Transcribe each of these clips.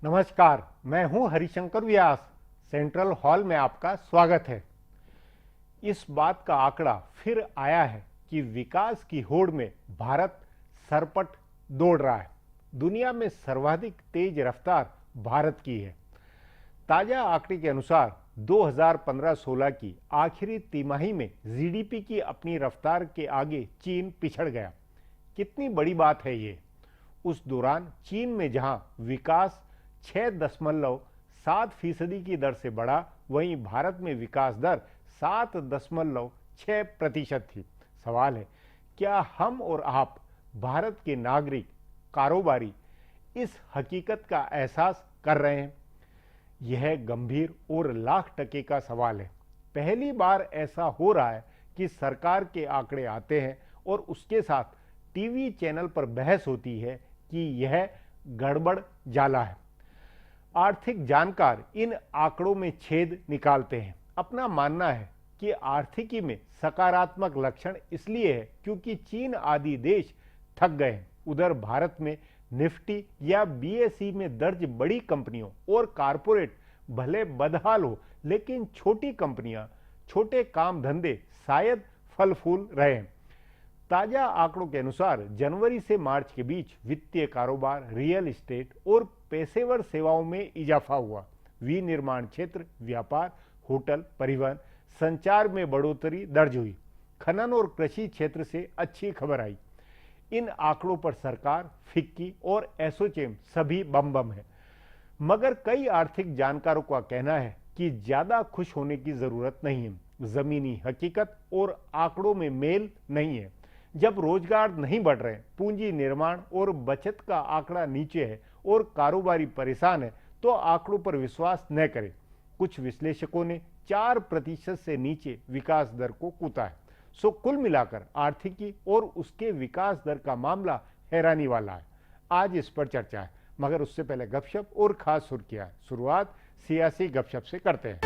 नमस्कार, मैं हूं हरिशंकर व्यास। सेंट्रल हॉल में आपका स्वागत है। इस बात का आंकड़ा फिर आया है कि विकास की होड़ में भारत सरपट दौड़ रहा है। दुनिया में सर्वाधिक तेज रफ्तार भारत की है। ताजा आंकड़े के अनुसार 2015-16 की आखिरी तिमाही में जीडीपी की अपनी रफ्तार के आगे चीन पिछड़ गया। कितनी बड़ी बात है ये। उस दौरान चीन में जहां विकास 6.7% की दर से बढ़ा, वहीं भारत में विकास दर 7.6% थी। सवाल है, क्या हम और आप भारत के नागरिक, कारोबारी इस हकीकत का एहसास कर रहे हैं? यह गंभीर और लाख टके का सवाल है। पहली बार ऐसा हो रहा है कि सरकार के आंकड़े आते हैं और उसके साथ टीवी चैनल पर बहस होती है कि यह गड़बड़ जाला है। आर्थिक जानकार इन आंकड़ों में छेद निकालते हैं। अपना मानना है कि आर्थिकी में सकारात्मक लक्षण इसलिए है क्योंकि चीन आदि देश थक गए हैं। उधर भारत में निफ्टी या बीएसई में दर्ज बड़ी कंपनियों और कारपोरेट भले बदहाल हो, लेकिन छोटी कंपनियां, छोटे काम धंधे शायद फल फूल रहे हैं। ताजा आंकड़ों के अनुसार जनवरी से मार्च के बीच वित्तीय कारोबार, रियल एस्टेट और पेशेवर सेवाओं में इजाफा हुआ। विनिर्माण क्षेत्र, व्यापार, होटल, परिवहन, संचार में बढ़ोतरी दर्ज हुई। खनन और कृषि क्षेत्र से अच्छी खबर आई। इन आंकड़ों पर सरकार, फिक्की और एसोचैम सभी बम बम है। मगर कई आर्थिक जानकारों का कहना है कि ज्यादा खुश होने की जरूरत नहीं है। जमीनी हकीकत और आंकड़ों में मेल नहीं है। जब रोजगार नहीं बढ़ रहे, पूंजी निर्माण और बचत का आंकड़ा नीचे है और कारोबारी परेशान है, तो आंकड़ों पर विश्वास न करें। कुछ विश्लेषकों ने 4% से नीचे विकास दर को कूदा है। सो कुल मिलाकर आर्थिकी और उसके विकास दर का मामला हैरानी वाला है। आज इस पर चर्चा है, मगर उससे पहले गपशप और खास सुर्खियां। शुरुआत सियासी गपशप से करते हैं।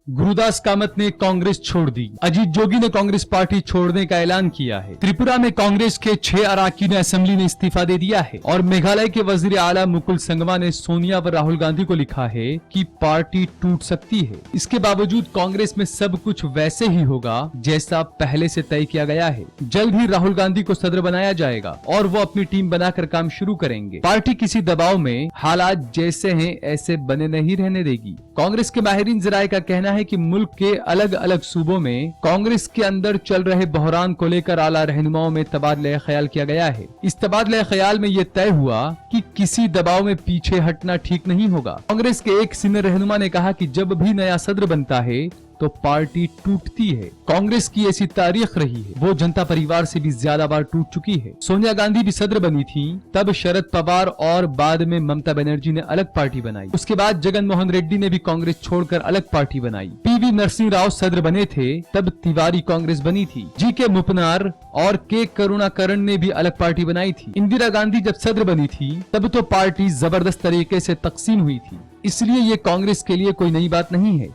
गुरुदास कामत ने कांग्रेस छोड़ दी। अजीत जोगी ने कांग्रेस पार्टी छोड़ने का ऐलान किया है। त्रिपुरा में कांग्रेस के 6 अराकीन असेंबली ने इस्तीफा दे दिया है और मेघालय के वजीर आला मुकुल संगमा ने सोनिया व राहुल गांधी को लिखा है कि पार्टी टूट सकती है। इसके बावजूद कांग्रेस में सब कुछ वैसे ही होगा जैसा पहले से तय किया गया है। जल्द ही राहुल गांधी को सदर बनाया जाएगा और वो अपनी टीम बनाकर काम शुरू करेंगे। पार्टी किसी दबाव में हालात जैसे हैं ऐसे बने नहीं रहने देगी। कांग्रेस के माहिरीन जराये का कहना है कि मुल्क के अलग अलग सूबों में कांग्रेस के अंदर चल रहे बहरान को लेकर आला रहनुमाओं में तबादला ख्याल किया गया है। इस तबादला ख्याल में यह तय हुआ कि किसी दबाव में पीछे हटना ठीक नहीं होगा। कांग्रेस के एक सीनियर रहनुमा ने कहा कि जब भी नया सदर बनता है तो पार्टी टूटती है। कांग्रेस की ऐसी तारीख रही है, वो जनता परिवार से भी ज्यादा बार टूट चुकी है। सोनिया गांधी भी सदर बनी थी, तब शरद पवार और बाद में ममता बनर्जी ने अलग पार्टी बनाई। उसके बाद जगन मोहन रेड्डी ने भी कांग्रेस छोड़कर अलग पार्टी बनाई। पीवी नरसिंह राव सदर बने थे, तब तिवारी कांग्रेस बनी थी। जीके मुपनार और के करुणाकरण ने भी अलग पार्टी बनाई थी। इंदिरा गांधी जब सदर बनी थी तब तो पार्टी जबरदस्त तरीके से तकसीम हुई थी, इसलिए ये कांग्रेस के लिए कोई नई बात नहीं है।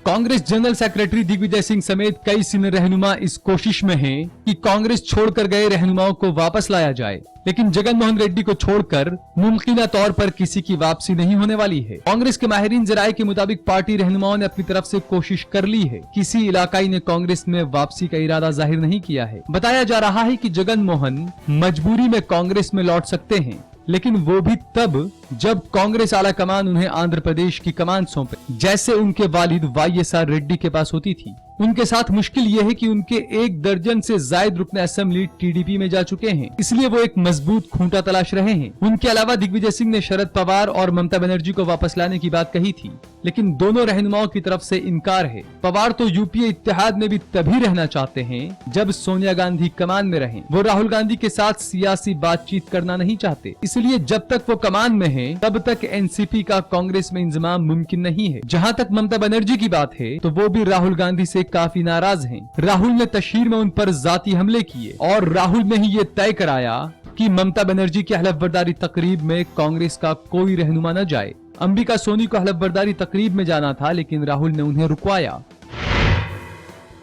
कांग्रेस जनरल सेक्रेटरी दिग्विजय सिंह समेत कई सीनियर रहनुमा इस कोशिश में हैं कि कांग्रेस छोड़कर गए रहनुमाओं को वापस लाया जाए, लेकिन जगन मोहन रेड्डी को छोड़कर मुमकिन तौर पर किसी की वापसी नहीं होने वाली है। कांग्रेस के माहिरीन जराये के मुताबिक पार्टी रहनुमाओं ने अपनी तरफ से कोशिश कर ली है। किसी इलाकाई ने कांग्रेस में वापसी का इरादा जाहिर नहीं किया है। बताया जा रहा है कि जगन मोहन मजबूरी में कांग्रेस में लौट सकते हैं, लेकिन वो भी तब जब कांग्रेस आला कमान उन्हें आंध्र प्रदेश की कमान सौंपे, जैसे उनके वालिद वाईएसआर रेड्डी के पास होती थी। उनके साथ मुश्किल यह है कि उनके 1 दर्जन से जायद रुकने असेंबली टीडीपी में जा चुके हैं, इसलिए वो एक मजबूत खूंटा तलाश रहे हैं। उनके अलावा दिग्विजय सिंह ने शरद पवार और ममता बनर्जी को वापस लाने की बात कही थी, लेकिन दोनों रहनुमाओं की तरफ से इनकार है। पवार तो यूपीए इत्तेहाद में भी तभी रहना चाहते हैं जब सोनिया गांधी कमान में रहें। वो राहुल गांधी के साथ सियासी बातचीत करना नहीं चाहते, इसलिए जब तक वो कमान में हैं, तब तक एनसीपी का कांग्रेस में इंजमाम मुमकिन नहीं है। जहां तक ममता बनर्जी की बात है तो वो भी राहुल गांधी से काफी नाराज हैं। राहुल ने तशहीर में उन पर जाती हमले किए और राहुल ने ही ये तय कराया कि ममता बनर्जी की हलफबरदारी तकरीब में कांग्रेस का कोई रहनुमा न जाए। अंबिका सोनी को हलफबरदारी तकरीब में जाना था, लेकिन राहुल ने उन्हें रुकवाया।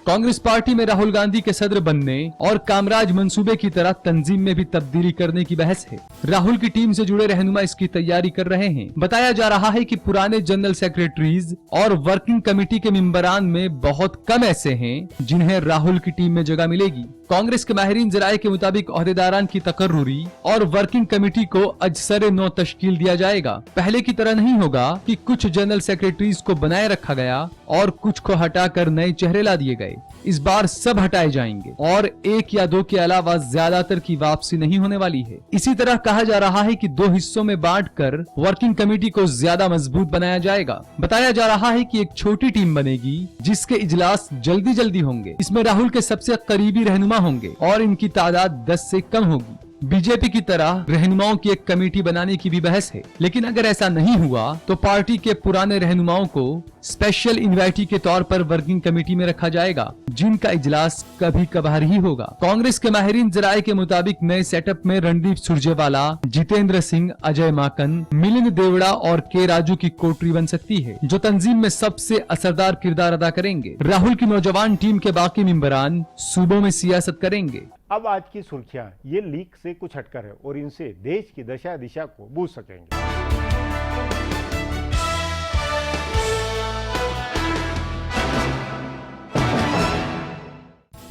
कांग्रेस पार्टी में राहुल गांधी के सदर बनने और कामराज मंसूबे की तरह तंजीम में भी तब्दीली करने की बहस है। राहुल की टीम से जुड़े रहनुमा इसकी तैयारी कर रहे हैं। बताया जा रहा है कि पुराने जनरल सेक्रेटरीज और वर्किंग कमेटी के मेंबरान में बहुत कम ऐसे हैं जिन्हें राहुल की टीम में जगह मिलेगी। कांग्रेस के माहिरीन जराये के मुताबिक ओहदेदारान की तकर्रुरी और वर्किंग कमेटी को अजसर नौ तश्कील दिया जाएगा। पहले की तरह नहीं होगा कि कुछ जनरल सेक्रेटरीज को बनाए रखा गया और कुछ को हटाकर नए चेहरे ला दिए गए। इस बार सब हटाए जाएंगे और एक या दो के अलावा ज्यादातर की वापसी नहीं होने वाली है। इसी तरह कहा जा रहा है कि 2 हिस्सों में बांटकर वर्किंग कमेटी को ज्यादा मजबूत बनाया जाएगा। बताया जा रहा है कि एक छोटी टीम बनेगी जिसके इजलास जल्दी जल्दी होंगे। इसमें राहुल के सबसे करीबी रहनुमा होंगे और इनकी तादाद 10 से कम होगी। बीजेपी की तरह रहनुमाओं की एक कमेटी बनाने की भी बहस है, लेकिन अगर ऐसा नहीं हुआ तो पार्टी के पुराने रहनुमाओं को स्पेशल इनवाइटी के तौर पर वर्किंग कमेटी में रखा जाएगा, जिनका इजलास कभी कभार ही होगा। कांग्रेस के माहिरीन जराये के मुताबिक नए सेटअप में रणदीप सुरजेवाला, जितेंद्र सिंह, अजय माकन, मिलिंद देवड़ा और के राजू की कोटरी बन सकती है, जो तंजीम में सबसे असरदार किरदार अदा करेंगे। राहुल की नौजवान टीम के बाकी मेंबरान सूबों में सियासत करेंगे। अब आज की सुर्खियां ये लीक से कुछ हटकर है और इनसे देश की दशा दिशा को बूझ सकेंगे।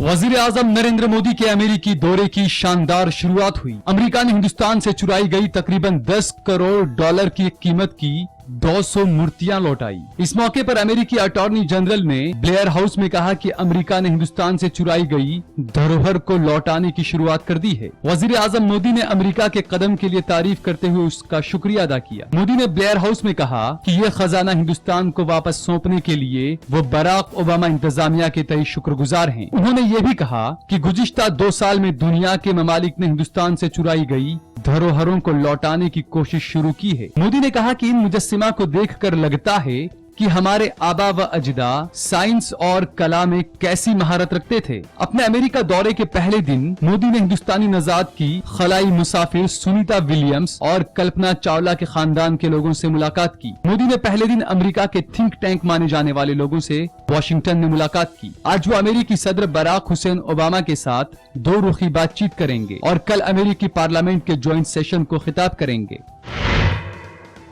वजीर आजम नरेंद्र मोदी के अमेरिकी दौरे की शानदार शुरुआत हुई। अमेरिका ने हिंदुस्तान से चुराई गई तकरीबन 10 करोड़ डॉलर की कीमत की 200 मूर्तियां लौटाई। इस मौके पर अमेरिकी अटॉर्नी जनरल ने ब्लेयर हाउस में कहा कि अमेरिका ने हिंदुस्तान से चुराई गई धरोहर को लौटाने की शुरुआत कर दी है। वजीर आजम मोदी ने अमेरिका के कदम के लिए तारीफ करते हुए उसका शुक्रिया अदा किया। मोदी ने ब्लेयर हाउस में कहा कि ये खजाना हिंदुस्तान को वापस सौंपने के लिए वो बराक ओबामा इंतजामिया के तय शुक्रगुजार हैं। उन्होंने ये भी कहा कि गुज़िश्ता 2 साल में दुनिया के ममालिक ने हिंदुस्तान से चुराई गई धरोहरों को लौटाने की कोशिश शुरू की है। मोदी ने कहा कि इन मुजस्सिमा को देखकर लगता है कि हमारे आबा व अजदा साइंस और कला में कैसी महारत रखते थे। अपने अमेरिका दौरे के पहले दिन मोदी ने हिंदुस्तानी नजाद की खलाई मुसाफिर सुनीता विलियम्स और कल्पना चावला के खानदान के लोगों से मुलाकात की। मोदी ने पहले दिन अमेरिका के थिंक टैंक माने जाने वाले लोगों से वॉशिंगटन में मुलाकात की। आज वो अमेरिकी सदर बराक हुसैन ओबामा के साथ 2 रुखी बातचीत करेंगे और कल अमेरिकी पार्लियामेंट के ज्वाइंट सेशन को खिताब करेंगे।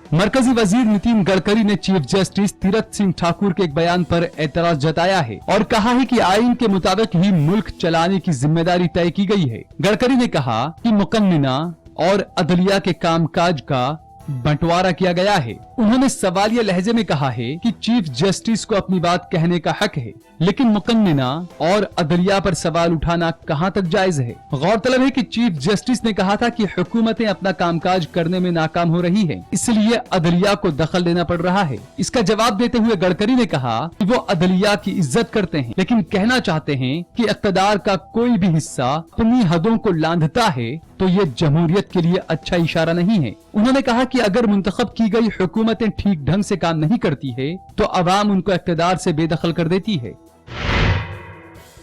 मरकजी वजीर नितिन गडकरी ने चीफ जस्टिस तीरथ सिंह ठाकुर के एक बयान पर एतराज जताया है और कहा है कि आईन के मुताबिक ही मुल्क चलाने की जिम्मेदारी तय की गई है। गडकरी ने कहा कि मुकन्निना और अदलिया के कामकाज का बंटवारा किया गया है। उन्होंने सवालिया लहजे में कहा है कि चीफ जस्टिस को अपनी बात कहने का हक है, लेकिन मुकन्निना और अदलिया पर सवाल उठाना कहां तक जायज है। गौरतलब है कि चीफ जस्टिस ने कहा था कि हुकूमतें अपना कामकाज करने में नाकाम हो रही हैं, इसलिए अदलिया को दखल देना पड़ रहा है। इसका जवाब देते हुए गडकरी ने कहा कि वो अदलिया की इज्जत करते हैं, लेकिन कहना चाहते हैं कि इक़्तिदार का कोई भी हिस्सा अपनी हदों को लांघता है तो ये जमहूरियत के लिए अच्छा इशारा नहीं है। उन्होंने कहा कि अगर मुंतखब की गई हुकूमतें ठीक ढंग से काम नहीं करती है तो अवाम उनको इक़्तिदार से बेदखल कर देती है।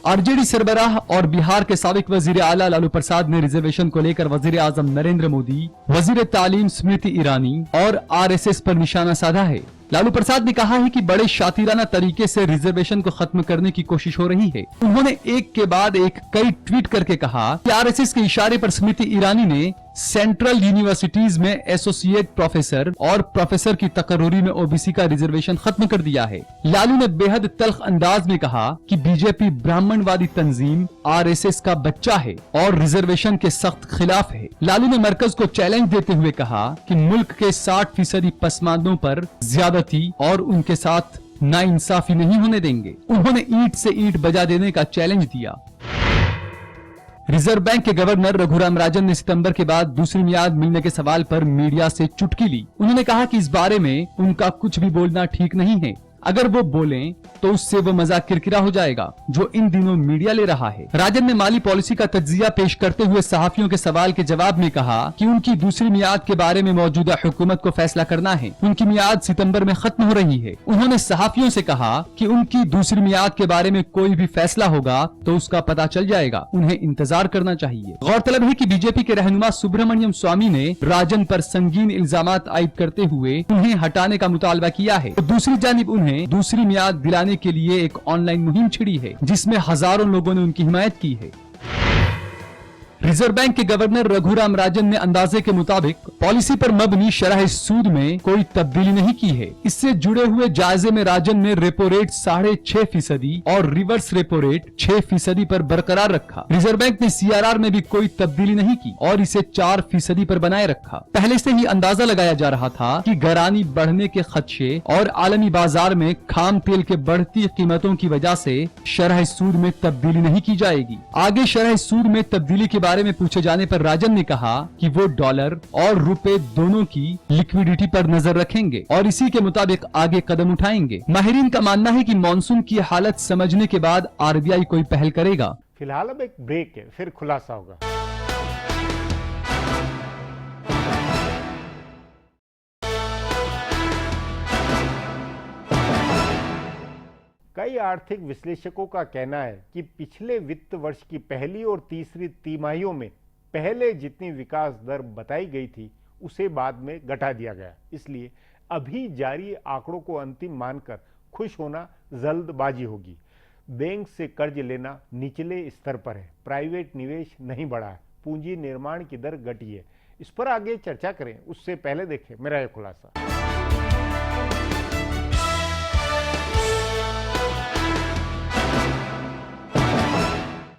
आरजेडी सरबराह और बिहार के साबिक वजीर आला लालू प्रसाद ने रिजर्वेशन को लेकर वजीर आजम नरेंद्र मोदी, वजीर तालीम स्मृति ईरानी और आरएसएस पर निशाना साधा है। लालू प्रसाद ने कहा है कि बड़े शातिराना तरीके से रिजर्वेशन को खत्म करने की कोशिश हो रही है। उन्होंने एक के बाद एक कई ट्वीट करके कहा कि आरएसएस के इशारे पर स्मृति ईरानी ने सेंट्रल यूनिवर्सिटीज में एसोसिएट प्रोफेसर और प्रोफेसर की तकर्रुरी में ओबीसी का रिजर्वेशन खत्म कर दिया है। लालू ने बेहद तल्ख अंदाज में कहा कि बीजेपी ब्राह्मणवादी तंजीम आरएसएस का बच्चा है और रिजर्वेशन के सख्त खिलाफ है। लालू ने मरकज को चैलेंज देते हुए कहा कि मुल्क के 60% पसमानदों पर ज्यादती और उनके साथ नाइंसाफी नहीं होने देंगे। उन्होंने ईंट से ईंट बजा देने का चैलेंज दिया। रिजर्व बैंक के गवर्नर रघुराम राजन ने सितंबर के बाद दूसरी मियाद मिलने के सवाल पर मीडिया से चुटकी ली। उन्होंने कहा कि इस बारे में उनका कुछ भी बोलना ठीक नहीं है। अगर वो बोलें तो उससे वो मजाक किरकिरा हो जाएगा जो इन दिनों मीडिया ले रहा है। राजन ने माली पॉलिसी का तज्जिया पेश करते हुए सहाफियों के सवाल के जवाब में कहा कि उनकी दूसरी मियाद के बारे में मौजूदा हुकूमत को फैसला करना है। उनकी मियाद सितंबर में खत्म हो रही है। उन्होंने सहाफियों से कहा कि उनकी दूसरी मियाद के बारे में कोई भी फैसला होगा तो उसका पता चल जाएगा, उन्हें इंतजार करना चाहिए। गौरतलब है कि बीजेपी के रहनुमा सुब्रमण्यम स्वामी ने राजन पर संगीन इल्जामात आयद करते हुए उन्हें हटाने का मुतालबा किया है। तो दूसरी जानिब उन्हें उन्हें दूसरी मियाद दिलाने के लिए एक ऑनलाइन मुहिम छिड़ी है, जिसमें हजारों लोगों ने उनकी हिमायत की है। रिजर्व बैंक के गवर्नर रघुराम राजन ने अंदाजे के मुताबिक पॉलिसी पर मबनी शरह सूद में कोई तब्दीली नहीं की है। इससे जुड़े हुए जायजे में राजन ने रेपो रेट 6.5% और रिवर्स रेपो रेट 6% पर बरकरार रखा। रिजर्व बैंक ने CRR में भी कोई तब्दीली नहीं की और इसे 4% पर बनाए रखा। पहले से ही अंदाजा लगाया जा रहा था कि घरानी बढ़ने के खदशे और आलमी बाजार में खाम तेल के बढ़ती कीमतों की वजह से शरह सूद में तब्दीली नहीं की जाएगी। आगे शरह सूद में तब्दीली के बारे में पूछे जाने पर राजन ने कहा कि वो डॉलर और रुपए दोनों की लिक्विडिटी पर नजर रखेंगे और इसी के मुताबिक आगे कदम उठाएंगे। माहिरीन का मानना है कि मॉनसून की हालत समझने के बाद RBI कोई पहल करेगा। फिलहाल अब एक ब्रेक है, फिर खुलासा होगा। कई आर्थिक विश्लेषकों का कहना है कि पिछले वित्त वर्ष की पहली और तीसरी तिमाहियों में पहले जितनी विकास दर बताई गई थी उसे बाद में घटा दिया गया। इसलिए अभी जारी आंकड़ों को अंतिम मानकर खुश होना जल्दबाजी होगी। बैंक से कर्ज लेना निचले स्तर पर है, प्राइवेट निवेश नहीं बढ़ा है, पूंजी निर्माण की दर घटी है। इस पर आगे चर्चा करें, उससे पहले देखें मेरा यह खुलासा।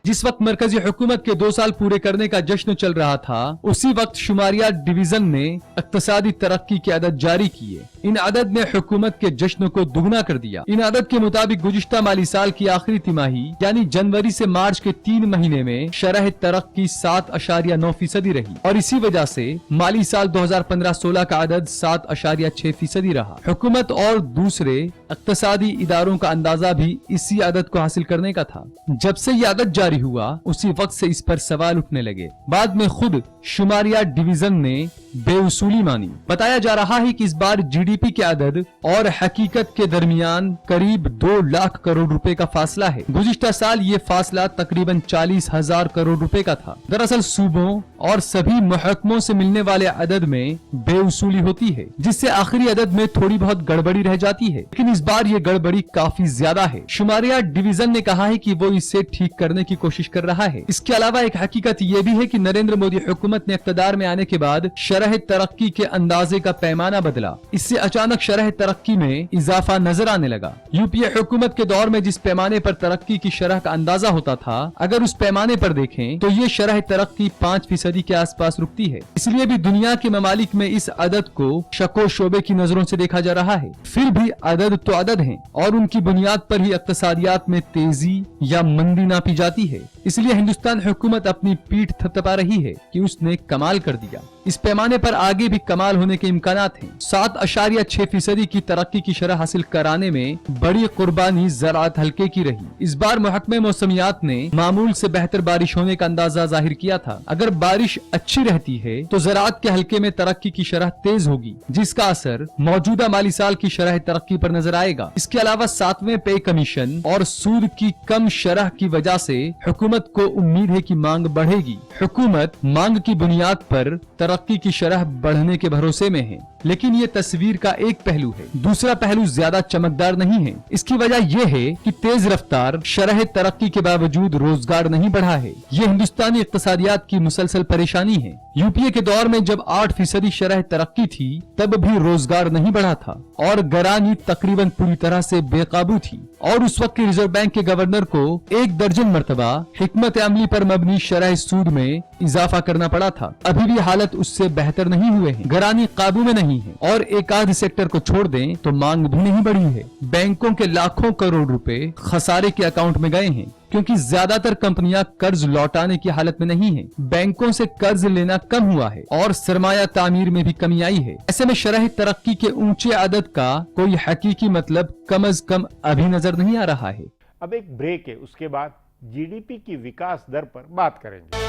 जिस वक्त मरकजी हुकूमत के 2 साल पूरे करने का जश्न चल रहा था, उसी वक्त शुमारियात डिवीजन ने इक्तसादी तरक्की के अदद जारी किए। इन अदद ने हुकूमत के जश्न को दुगना कर दिया। इन अदद के मुताबिक गुज़िश्ता माली साल की आखिरी तिमाही यानी जनवरी से मार्च के 3 महीने में शरह तरक्की 7.9% रही और इसी वजह से माली साल 2015-16 का अदद 7.6% रहा। हुकूमत और दूसरे इक्तसादी इदारों का अंदाजा भी इसी अदद को हासिल करने का था। जब से ये अदद जारी हुआ उसी वक्त से इस पर सवाल उठने लगे। बाद में खुद शुमारियात डिवीजन ने बेउसूली मानी। बताया जा रहा है कि इस बार GDP के अदद और हकीकत के दरमियान करीब 2 लाख करोड़ रुपए का फासला है। गुज़िश्ता साल ये फासला तकरीबन 40,000 करोड़ रुपए का था। दरअसल सूबों और सभी महकमों से मिलने वाले अदद में बेउसूली होती है, जिससे आखिरी अदद में थोड़ी बहुत गड़बड़ी रह जाती है, लेकिन इस बार ये गड़बड़ी काफी ज्यादा है। शुमारियात डिवीजन ने कहा है कि वो इसे ठीक करने की कोशिश कर रहा है। इसके अलावा एक हकीकत ये भी है कि नरेंद्र मोदी हुकूमत ने इक़्तिदार में आने के बाद शरह तरक्की के अंदाजे का पैमाना बदला। इससे अचानक शरह तरक्की में इजाफा नजर आने लगा। यूपीए हुकूमत के दौर में जिस पैमाने पर तरक्की की शरह का अंदाजा होता था, अगर उस पैमाने पर देखें तो ये शरह तरक्की 5% के आसपास रुकती है। इसलिए भी दुनिया के ममालिक में इस अदद को शको शोबे की नजरों से देखा जा रहा है। फिर भी अदद तो अदद हैं और उनकी बुनियाद पर ही इक़्तिसादियात में तेजी या मंदी नापी जाती है। इसलिए हिंदुस्तान हुकूमत अपनी पीठ थपथपा रही है कि उसने कमाल कर दिया। इस पैमाने पर आगे भी कमाल होने के इम्कानात हैं। 7.6% की तरक्की की शरह हासिल कराने में बड़ी कुर्बानी ज़राअत हल्के की रही। इस बार महकमे मौसमियात ने मामूल से बेहतर बारिश होने का अंदाजा जाहिर किया था। अगर बारिश अच्छी रहती है तो ज़राअत के हल्के में तरक्की की शरह तेज होगी, जिसका असर मौजूदा माली साल की शरह तरक्की पर नजर आएगा। इसके अलावा 7वें पे कमीशन और सूद की कम शरह की वजह से हुकूमत को उम्मीद है कि मांग बढ़ेगी। हुकूमत मांग की बुनियाद पर तरक्की की शरह बढ़ने के भरोसे में है, लेकिन ये तस्वीर का एक पहलू है। दूसरा पहलू ज्यादा चमकदार नहीं है। इसकी वजह यह है कि तेज रफ्तार शरह तरक्की के बावजूद रोजगार नहीं बढ़ा है। ये हिंदुस्तानी इक़्तिसादियात की मुसलसल परेशानी है। यूपीए के दौर में जब 8% शरह तरक्की थी, तब भी रोजगार नहीं बढ़ा था और गरानी तकरीबन पूरी तरह से बेकाबू थी और उस वक्त के रिजर्व बैंक के गवर्नर को 1 दर्जन मरतबा हिकमत अमली पर मबनी शरह सूद में इजाफा करना पड़ा था। अभी भी हालत उससे बेहतर नहीं हुए हैं। गरानी काबू में नहीं है और एक आध सेक्टर को छोड़ दें तो मांग भी नहीं बढ़ी है। बैंकों के लाखों करोड़ रुपए खसारे के अकाउंट में गए हैं, क्योंकि ज्यादातर कंपनियां कर्ज लौटाने की हालत में नहीं हैं। बैंकों से कर्ज लेना कम हुआ है और सरमाया तामीर में भी कमी आई है। ऐसे में शरह तरक्की के ऊंचे आदत का कोई हकीकी मतलब कम अज कम अभी नजर नहीं आ रहा है। अब एक ब्रेक है, उसके बाद GDP की विकास दर पर बात करेंगे।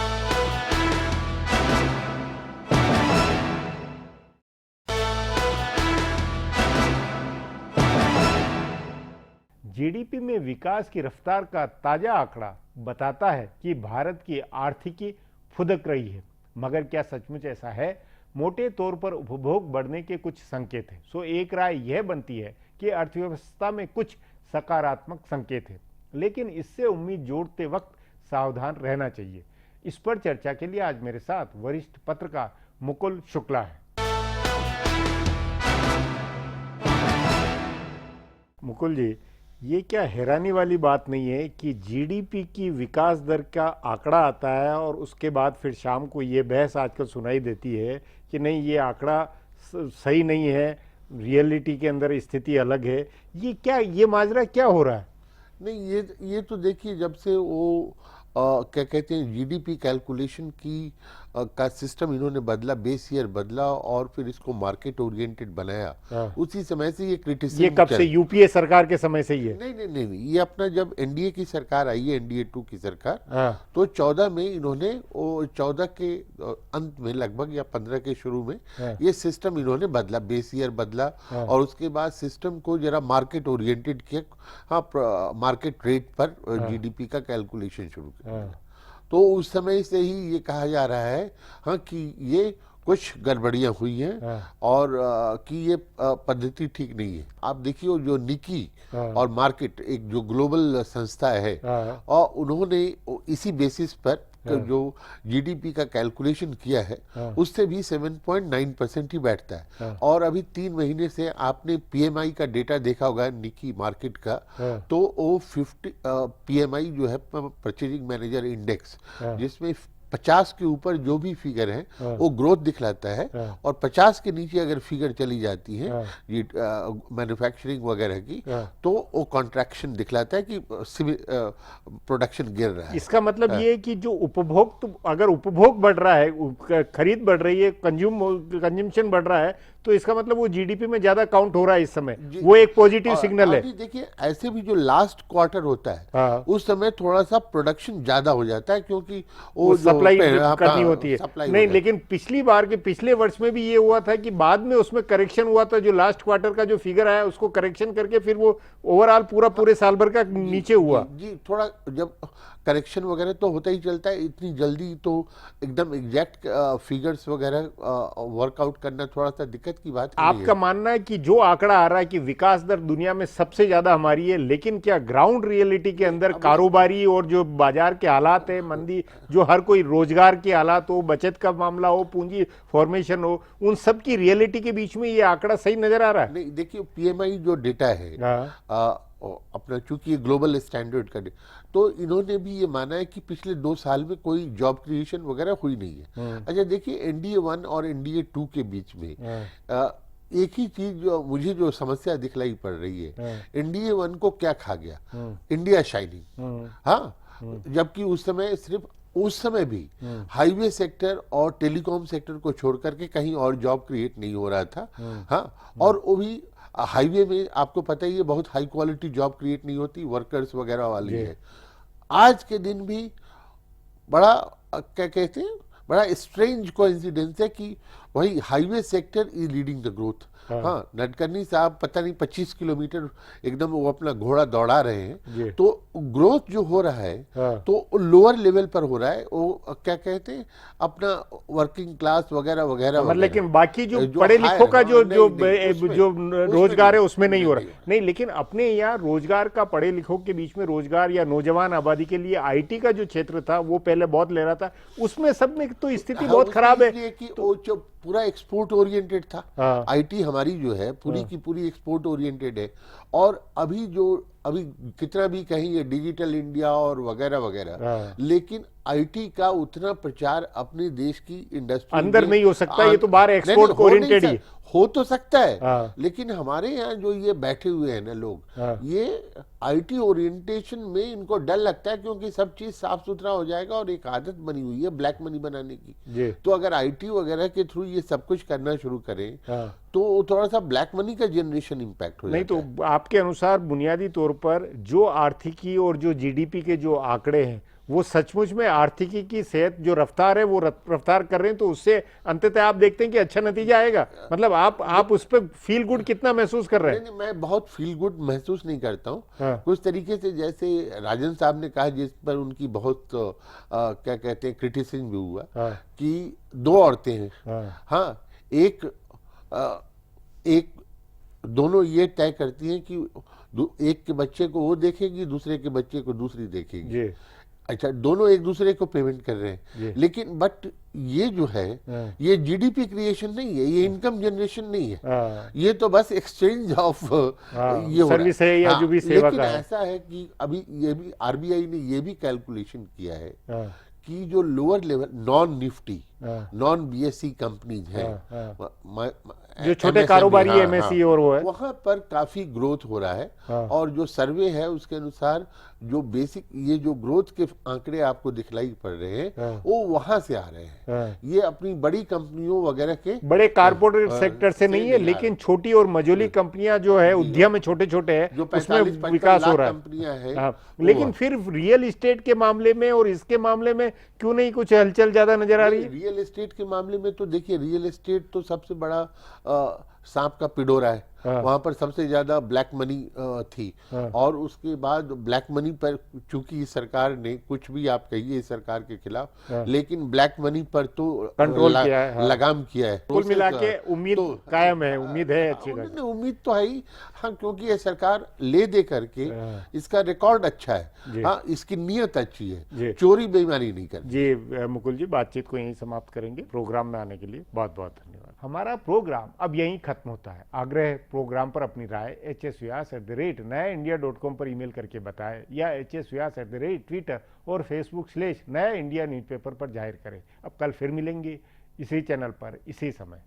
GDP में विकास की रफ्तार का ताजा आंकड़ा बताता है कि भारत की आर्थिकी फुदक रही है, मगर क्या सचमुच ऐसा है? मोटे तौर पर उपभोग बढ़ने के कुछ संकेत हैं। सो एक राय यह बनती है कि अर्थव्यवस्था में कुछ सकारात्मक संकेत है, लेकिन इससे उम्मीद जोड़ते वक्त सावधान रहना चाहिए। इस पर चर्चा के लिए आज मेरे साथ वरिष्ठ पत्रकार मुकुल शुक्ला है। मुकुल जी, ये क्या हैरानी वाली बात नहीं है कि जीडीपी की विकास दर का आंकड़ा आता है और उसके बाद फिर शाम को ये बहस आजकल सुनाई देती है कि नहीं, ये आंकड़ा सही नहीं है, रियलिटी के अंदर स्थिति अलग है। ये क्या, ये माजरा क्या हो रहा है? नहीं, ये तो देखिए, जब से वो क्या कहते हैं जीडीपी कैलकुलेशन की का सिस्टम इन्होंने बदला, बेस ईयर बदला और फिर इसको मार्केट ओरिएंटेड बनाया, उसी समय से ये क्रिटिसिज्म। ये कब से? यूपीए सरकार के समय से ही है? नहीं, ये अपना जब एनडीए की सरकार आई है, एनडीए 2 की सरकार, तो 14 में इन्होंने 14 के अंत में लगभग या 15 के शुरू में ये सिस्टम इन्होंने बदला, बेस ईयर बदला और उसके बाद सिस्टम को जरा मार्केट ओरिएंटेड किया। हाँ, मार्केट रेट पर जीडीपी का कैलकुलेशन शुरू किया। तो उस समय से ही ये कहा जा रहा है हाँ कि ये कुछ गड़बड़ियां हुई हैं और कि ये पद्धति ठीक नहीं है। आप देखिए, जो निकी और मार्केट एक जो ग्लोबल संस्था है और उन्होंने इसी बेसिस पर जो जीडीपी का कैलकुलेशन किया है उससे भी 7.9% ही बैठता है। और अभी 3 महीने से आपने पीएमआई का डेटा देखा होगा, निकी मार्केट का, तो वो 50 पीएमआई जो है, परचेजिंग मैनेजर इंडेक्स, जिसमें 50 के ऊपर जो भी फिगर है वो ग्रोथ दिखलाता है और 50 के नीचे अगर फिगर चली जाती है मैन्युफैक्चरिंग वगैरह की, तो वो कॉन्ट्रैक्शन दिखलाता है कि प्रोडक्शन गिर रहा है। इसका मतलब ये है कि जो उपभोग, तो अगर उपभोग बढ़ रहा है, खरीद बढ़ रही है, कंज्यूमशन बढ़ रहा है, तो इसका मतलब वो जीडीपी में ज्यादा काउंट हो रहा है इस समय, वो एक पॉजिटिव सिग्नल है। देखिए, ऐसे भी जो लास्ट क्वार्टर होता है उस समय थोड़ा सा प्रोडक्शन ज्यादा हो जाता है क्योंकि वो सप्लाई करनी होती है। नहीं, लेकिन पिछली बार के पिछले वर्ष में भी ये हुआ था कि बाद में उसमें करेक्शन हुआ था, जो लास्ट क्वार्टर का जो फिगर आया उसको करेक्शन करके फिर वो ओवरऑल पूरे साल भर का नीचे हुआ। जी, थोड़ा जब करेक्शन वगैरह तो होता ही चलता है, इतनी जल्दी तो एकदम एग्जैक्ट फिगर्स वगैरह वर्कआउट करना थोड़ा सा दिक्कत की बात है। आपका मानना है कि जो आंकड़ा आ रहा है कि विकास दर दुनिया में सबसे ज्यादा हमारी है, लेकिन क्या ग्राउंड रियलिटी के अंदर कारोबारी और जो बाजार के हालात है, मंदी, जो हर कोई रोजगार के हालात हो, बचत का मामला हो, पूंजी फॉर्मेशन हो, उन सब की रियलिटी के बीच में ये आंकड़ा सही नजर आ रहा है? नहीं, देखिए, पीएमआई जो डेटा है अपना, चूंकि ये ग्लोबल स्टैंडर्ड का, तो इन्होंने भी ये माना है कि पिछले 2 साल में कोई जॉब क्रिएशन वगैरह हुई नहीं है। अच्छा, देखिए, एनडीए 1 और एनडीए 2 के बीच में एक ही चीज जो समस्या दिखलाई पड़ रही है, एनडीए 1 को क्या खा गया, इंडिया शाइनिंग। हाँ, जबकि उस समय भी हाईवे सेक्टर और टेलीकॉम सेक्टर को छोड़ करके कहीं और जॉब क्रिएट नहीं हो रहा था। हाँ, और वो भी हाईवे में आपको पता ही है, बहुत हाई क्वालिटी जॉब क्रिएट नहीं होती, वर्कर्स वगैरह वाली है। आज के दिन भी बड़ा क्या कहते हैं, बड़ा स्ट्रेंज कोइंसिडेंस है कि वही highway sector is leading the growth. हाँ, नडकर्णी साहब पता नहीं 25 किलोमीटर एकदम वो अपना घोड़ा दौड़ा रहे हैं, तो ग्रोथ जो हो रहा है तो लोअर लेवल पर हो रहा है, वो क्या कहते हैं, अपना वर्किंग क्लास वगैरह वगैरह। लेकिन बाकी जो पढ़े लिखों का जो रोजगार है उसमें नहीं हो रहा। नहीं, लेकिन अपने यहाँ रोजगार का, पढ़े लिखों के बीच में रोजगार या नौजवान आबादी के लिए आईटी का जो क्षेत्र था वो पहले बहुत ले रहा था, उसमें सब में तो स्थिति बहुत खराब है कि वो जो पूरा एक्सपोर्ट ओरिएंटेड था। आईटी हमारी जो है पूरी की पूरी एक्सपोर्ट ओरिएंटेड है। और अभी कितना भी कहीं ये डिजिटल इंडिया और वगैरह वगैरह, लेकिन आईटी का उतना प्रचार अपने देश की इंडस्ट्री अंदर नहीं हो सकता, ये तो बाहर एक्सपोर्ट ओरिएंटेड ही हो तो सकता है। लेकिन हमारे यहाँ जो ये बैठे हुए हैं ना लोग, ये आईटी ओरिएंटेशन में इनको डर लगता है क्योंकि सब चीज साफ सुथरा हो जाएगा और एक आदत बनी हुई है ब्लैक मनी बनाने की। तो अगर आईटी वगैरह के थ्रू ये सब कुछ करना शुरू करें तो थोड़ा सा ब्लैक मनी का जनरेशन इंपैक्ट हो जाता है। नहीं, तो आपके अनुसार बुनियादी तौर पर जो आर्थिकी और जो जीडीपी के जो आंकड़े हैं वो सचमुच में आर्थिकी की सेहत जो रफ्तार है वो रफ्तार कर रहे हैं, तो उससे अंततः आप देखते हैं कि अच्छा नतीजा आएगा? मतलब आप उस पर फील गुड कितना महसूस कर रहे हैं? नहीं, मैं बहुत फील गुड महसूस नहीं करता हूँ। कुछ तरीके से जैसे राजन साहब ने कहा, जिस पर उनकी बहुत क्या कहते हैं क्रिटिसिज्म भी हुआ कि 2 औरतें हैं। हाँ, एक दोनों ये तय करती हैं कि एक के बच्चे को वो देखेगी, दूसरे के बच्चे को दूसरी देखेगी। जी। अच्छा, दोनों एक दूसरे को पेमेंट कर रहे हैं, लेकिन बट ये जो है ये जीडीपी क्रिएशन नहीं है, ये इनकम जनरेशन नहीं है, ये तो बस एक्सचेंज ऑफ ये सर्विस है या जो भी सेवा लेकिन का है। ऐसा है कि अभी ये भी आरबीआई ने ये भी कैलकुलेशन किया है कि जो lower level non Nifty non BSE companies हैं, जो छोटे कारोबारी एमएसई और वो है, वहां पर काफी ग्रोथ हो रहा है। और जो सर्वे है उसके अनुसार जो बेसिक ये जो ग्रोथ के आंकड़े आपको दिखलाई पड़ रहे हैं वो वहां से आ रहे हैं, ये अपनी बड़ी कंपनियों वगैरह के बड़े कारपोरेट सेक्टर से नहीं है, लेकिन छोटी और मझोली कंपनियां जो है उद्यम में छोटे छोटे है, जो उसमें विकास हो रहा है। कंपनियां हैं। लेकिन फिर रियल एस्टेट के मामले में और इसके मामले में क्यों नहीं कुछ हलचल ज्यादा नजर आ रही है? रियल एस्टेट के मामले में तो देखिए, रियल एस्टेट तो सबसे बड़ा सांप का पिडोरा है। वहां पर सबसे ज्यादा ब्लैक मनी थी, और उसके बाद ब्लैक मनी पर चूंकि सरकार ने, कुछ भी आप कहिए सरकार के खिलाफ, लेकिन ब्लैक मनी पर तो कंट्रोल किया है, लगाम किया है। कुल मिला के उम्मीद कायम है, उम्मीद है अच्छी खासी। उम्मीद तो है ही, हाँ, क्योंकि ये सरकार ले दे करके इसका रिकॉर्ड अच्छा है, हाँ, इसकी नीयत अच्छी है, चोरी बेईमानी नहीं करती। जी मुकुल जी, बातचीत को यहीं समाप्त करेंगे। प्रोग्राम में आने के लिए बहुत बहुत धन्यवाद। हमारा प्रोग्राम अब यहीं खत्म होता है। आग्रह प्रोग्राम पर अपनी राय hsvyas@nayaindia.com पर ईमेल करके बताएं, या hsvyas@ट्विटर और फेसबुक/नया इंडिया न्यूज़पेपर पर जाहिर करें। अब कल फिर मिलेंगे इसी चैनल पर इसी समय।